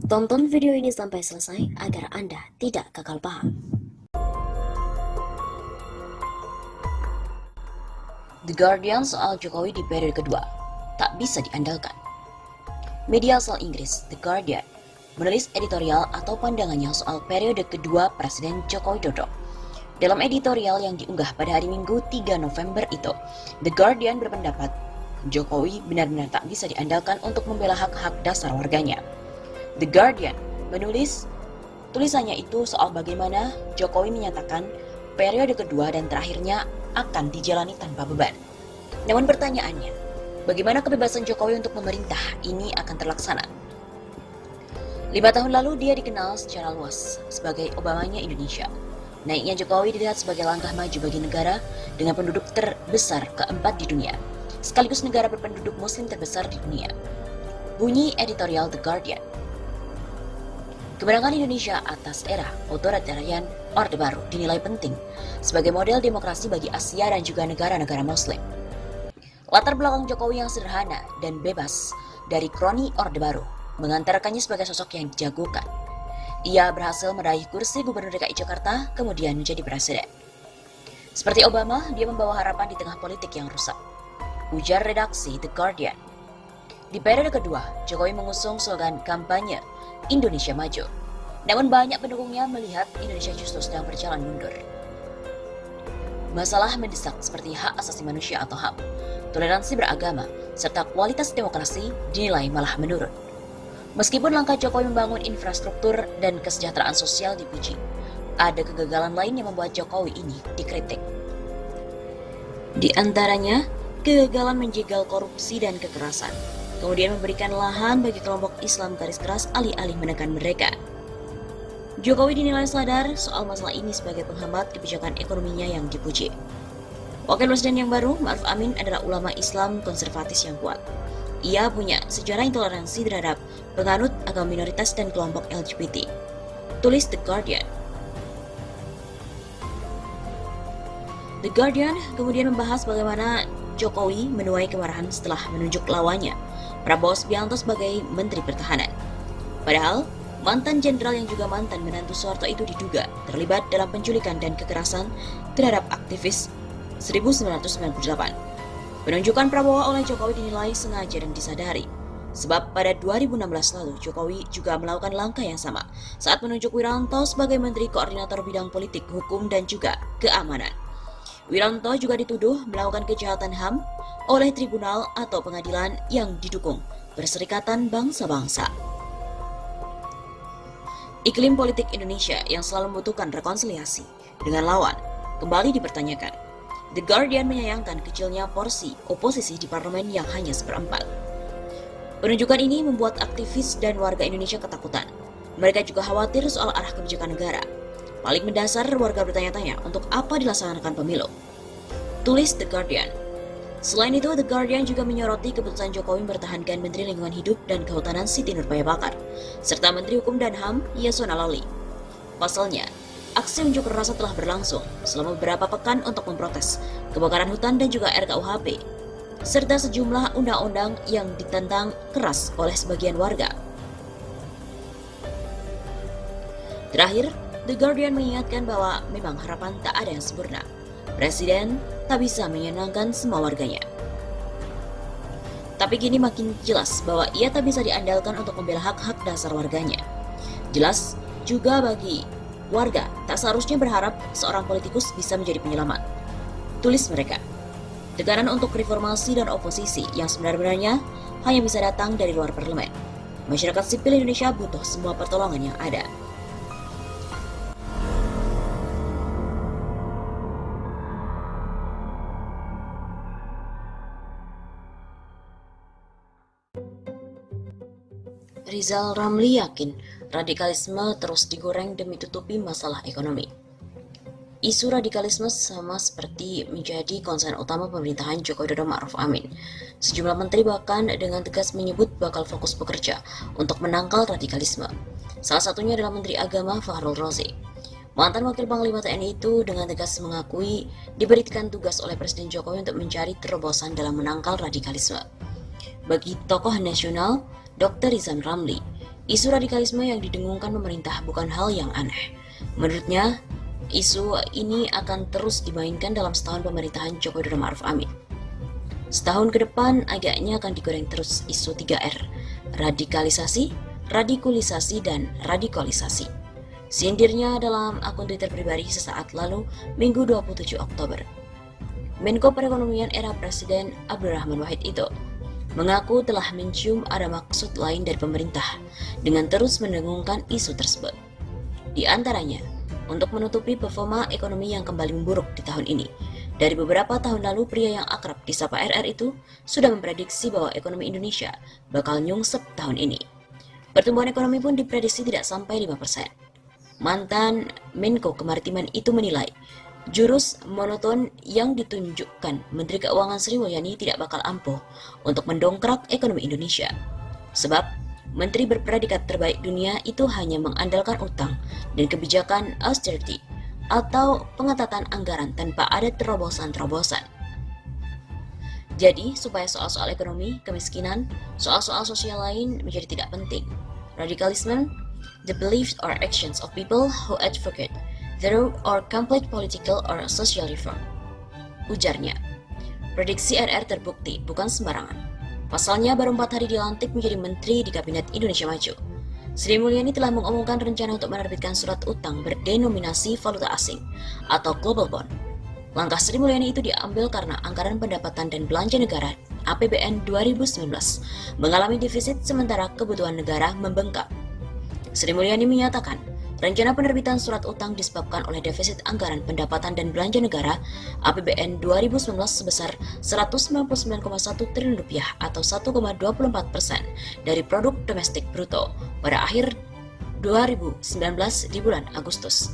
Tonton video ini sampai selesai agar Anda tidak gagal paham. The Guardian soal Jokowi di periode kedua tak bisa diandalkan. Media asal Inggris, The Guardian, menulis editorial atau pandangannya soal periode kedua Presiden Joko Widodo. Dalam editorial yang diunggah pada hari Minggu 3 November itu, The Guardian berpendapat Jokowi benar-benar tak bisa diandalkan untuk membela hak-hak dasar warganya. The Guardian menulis tulisannya itu soal bagaimana Jokowi menyatakan periode kedua dan terakhirnya akan dijalani tanpa beban. Namun pertanyaannya, bagaimana kebebasan Jokowi untuk memerintah ini akan terlaksana? 5 tahun lalu dia dikenal secara luas sebagai Obamanya Indonesia. Naiknya Jokowi dilihat sebagai langkah maju bagi negara dengan penduduk terbesar keempat di dunia, sekaligus negara berpenduduk muslim terbesar di dunia. Bunyi editorial The Guardian. Kemenangan Indonesia atas era otoritarian Orde Baru dinilai penting sebagai model demokrasi bagi Asia dan juga negara-negara Muslim. Latar belakang Jokowi yang sederhana dan bebas dari kroni Orde Baru mengantarkannya sebagai sosok yang dijagokan. Ia berhasil meraih kursi Gubernur DKI Jakarta, kemudian menjadi presiden. Seperti Obama, dia membawa harapan di tengah politik yang rusak. Ujar redaksi The Guardian. Di periode kedua, Jokowi mengusung slogan kampanye Indonesia Maju. Namun banyak pendukungnya melihat Indonesia justru sedang berjalan mundur. Masalah mendesak seperti hak asasi manusia atau HAM, toleransi beragama, serta kualitas demokrasi dinilai malah menurun. Meskipun langkah Jokowi membangun infrastruktur dan kesejahteraan sosial dipuji, ada kegagalan lain yang membuat Jokowi ini dikritik. Di antaranya, kegagalan menjegal korupsi dan kekerasan, kemudian memberikan lahan bagi kelompok Islam garis keras alih-alih menekan mereka. Jokowi dinilai sadar soal masalah ini sebagai penghambat kebijakan ekonominya yang dipuji. Wakil Presiden yang baru, Ma'ruf Amin, adalah ulama Islam konservatis yang kuat. Ia punya sejarah intoleransi terhadap penganut agama minoritas dan kelompok LGBT. Tulis The Guardian. The Guardian kemudian membahas bagaimana Jokowi menuai kemarahan setelah menunjuk lawannya, Prabowo Subianto, sebagai Menteri Pertahanan. Padahal, mantan jenderal yang juga mantan menantu Soeharto itu diduga terlibat dalam penculikan dan kekerasan terhadap aktivis 1998. Penunjukan Prabowo oleh Jokowi dinilai sengaja dan disadari, sebab pada 2016 lalu Jokowi juga melakukan langkah yang sama saat menunjuk Wiranto sebagai Menteri Koordinator Bidang Politik, Hukum, dan juga Keamanan. Wiranto juga dituduh melakukan kejahatan HAM oleh tribunal atau pengadilan yang didukung Perserikatan Bangsa-Bangsa. Iklim politik Indonesia yang selalu membutuhkan rekonsiliasi dengan lawan kembali dipertanyakan. The Guardian menyayangkan kecilnya porsi oposisi di parlemen yang hanya seperempat. Penunjukan ini membuat aktivis dan warga Indonesia ketakutan. Mereka juga khawatir soal arah kebijakan negara. Paling mendasar, warga bertanya-tanya untuk apa dilaksanakan pemilu. Tulis The Guardian. Selain itu, The Guardian juga menyoroti keputusan Jokowi mempertahankan Menteri Lingkungan Hidup dan Kehutanan Siti Nurbaya Bakar, serta Menteri Hukum dan HAM Yasona Lawli. Pasalnya, aksi unjuk rasa telah berlangsung selama beberapa pekan untuk memprotes kebakaran hutan dan juga RKUHP, serta sejumlah undang-undang yang ditentang keras oleh sebagian warga. Terakhir, The Guardian mengingatkan bahwa memang harapan tak ada yang sempurna. Presiden tak bisa menyenangkan semua warganya. Tapi kini makin jelas bahwa ia tak bisa diandalkan untuk membela hak-hak dasar warganya. Jelas juga bagi warga tak seharusnya berharap seorang politikus bisa menjadi penyelamat. Tulis mereka. Tekanan untuk reformasi dan oposisi yang sebenarnya hanya bisa datang dari luar parlemen. Masyarakat sipil Indonesia butuh semua pertolongan yang ada. Rizal Ramli yakin radikalisme terus digoreng demi tutupi masalah ekonomi. Isu radikalisme sama seperti menjadi konsen utama pemerintahan Joko Widodo Ma'ruf Amin. Sejumlah menteri bahkan dengan tegas menyebut bakal fokus bekerja untuk menangkal radikalisme. Salah satunya adalah Menteri Agama Fahrul Razi. Mantan Wakil Panglima TNI itu dengan tegas mengakui diberikan tugas oleh Presiden Jokowi untuk mencari terobosan dalam menangkal radikalisme. Bagi tokoh nasional, Dr. Rizal Ramli, Isu radikalisme yang didengungkan pemerintah bukan hal yang aneh. Menurutnya, isu ini akan terus dimainkan dalam setahun pemerintahan Joko Widodo Ma'ruf Amin. Setahun ke depan agaknya akan digoreng terus isu 3R, radikalisasi, radikalisasi, dan radikalisasi. Sindirnya dalam akun Twitter pribadi sesaat lalu, Minggu 27 Oktober. Menko Perekonomian era Presiden Abdurrahman Wahid itu mengaku telah mencium ada maksud lain dari pemerintah dengan terus mendengungkan isu tersebut. Di antaranya, untuk menutupi performa ekonomi yang kembali memburuk di tahun ini. Dari beberapa tahun lalu, pria yang akrab disapa RR itu sudah memprediksi bahwa ekonomi Indonesia bakal nyungsep tahun ini. Pertumbuhan ekonomi pun diprediksi tidak sampai 5%. Mantan Menko Kemaritiman itu menilai, jurus monoton yang ditunjukkan Menteri Keuangan Sri Mulyani tidak bakal ampuh untuk mendongkrak ekonomi Indonesia. Sebab, Menteri berpredikat terbaik dunia itu hanya mengandalkan utang dan kebijakan austerity atau pengetatan anggaran tanpa ada terobosan-terobosan. Jadi, supaya soal-soal ekonomi, kemiskinan, soal-soal sosial lain menjadi tidak penting. Radikalisme, the beliefs or actions of people who advocate thorough or complete political or social reform. Ujarnya, prediksi RR terbukti bukan sembarangan. Pasalnya baru 4 hari dilantik menjadi menteri di Kabinet Indonesia Maju. Sri Mulyani telah mengumumkan rencana untuk menerbitkan surat utang berdenominasi valuta asing atau global bond. Langkah Sri Mulyani itu diambil karena anggaran pendapatan dan belanja negara APBN 2019 mengalami defisit sementara kebutuhan negara membengkak. Sri Mulyani menyatakan, rencana penerbitan surat utang disebabkan oleh defisit anggaran pendapatan dan belanja negara APBN 2019 sebesar 199,1 triliun rupiah atau 1,24% dari produk domestik bruto pada akhir 2019 di bulan Agustus.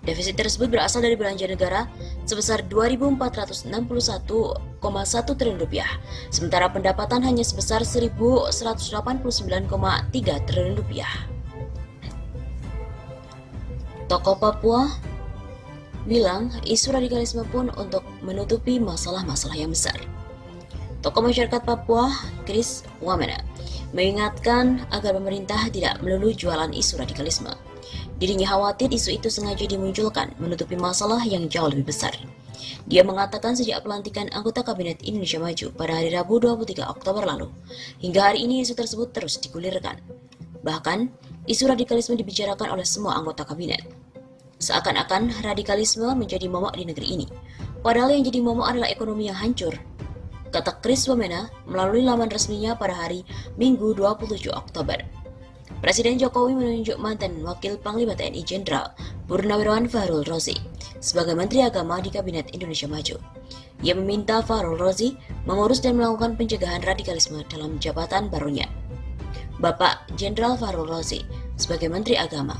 Defisit tersebut berasal dari belanja negara sebesar 2.461,1 triliun rupiah, sementara pendapatan hanya sebesar 1.189,3 triliun rupiah. Tokoh Papua bilang isu radikalisme pun untuk menutupi masalah-masalah yang besar. Tokoh masyarakat Papua, Chris Wamena, mengingatkan agar pemerintah tidak melulu jualan isu radikalisme. Dirinya khawatir isu itu sengaja dimunculkan menutupi masalah yang jauh lebih besar. Dia mengatakan sejak pelantikan anggota Kabinet Indonesia Maju pada hari Rabu 23 Oktober lalu, hingga hari ini isu tersebut terus digulirkan. Bahkan, isu radikalisme dibicarakan oleh semua anggota kabinet. Seakan-akan radikalisme menjadi momok di negeri ini, padahal yang jadi momok adalah ekonomi yang hancur. Kata Chris Wamena melalui laman resminya pada hari Minggu 27 Oktober. Presiden Jokowi menunjuk mantan Wakil Panglima TNI Jenderal Purnawirawan Fahrul Razi sebagai Menteri Agama di Kabinet Indonesia Maju. Ia meminta Fahrul Razi mengurus dan melakukan pencegahan radikalisme dalam jabatan barunya. Bapak Jenderal Fahrul Razi sebagai Menteri Agama,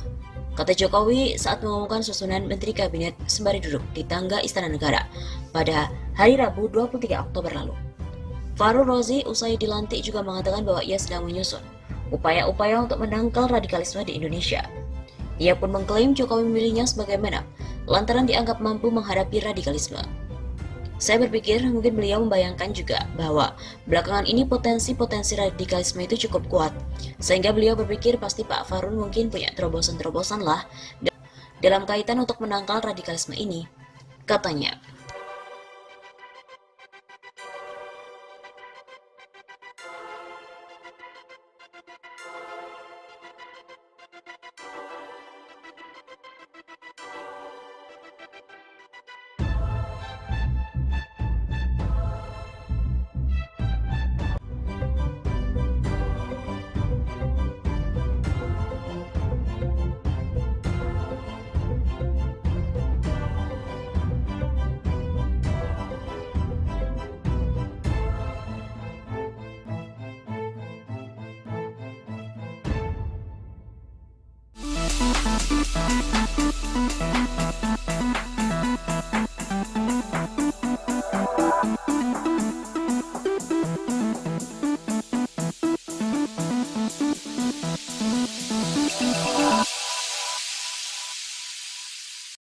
kata Jokowi saat mengumumkan susunan Menteri Kabinet sembari duduk di tangga Istana Negara pada hari Rabu 23 Oktober lalu. Fahrul Razi usai dilantik juga mengatakan bahwa ia sedang menyusun upaya-upaya untuk menangkal radikalisme di Indonesia. Ia pun mengklaim Jokowi memilihnya sebagai Menak lantaran dianggap mampu menghadapi radikalisme. Saya berpikir mungkin beliau membayangkan juga bahwa belakangan ini potensi-potensi radikalisme itu cukup kuat. Sehingga beliau berpikir pasti Pak Fahrul mungkin punya terobosan-terobosan lah dalam kaitan untuk menangkal radikalisme ini, katanya.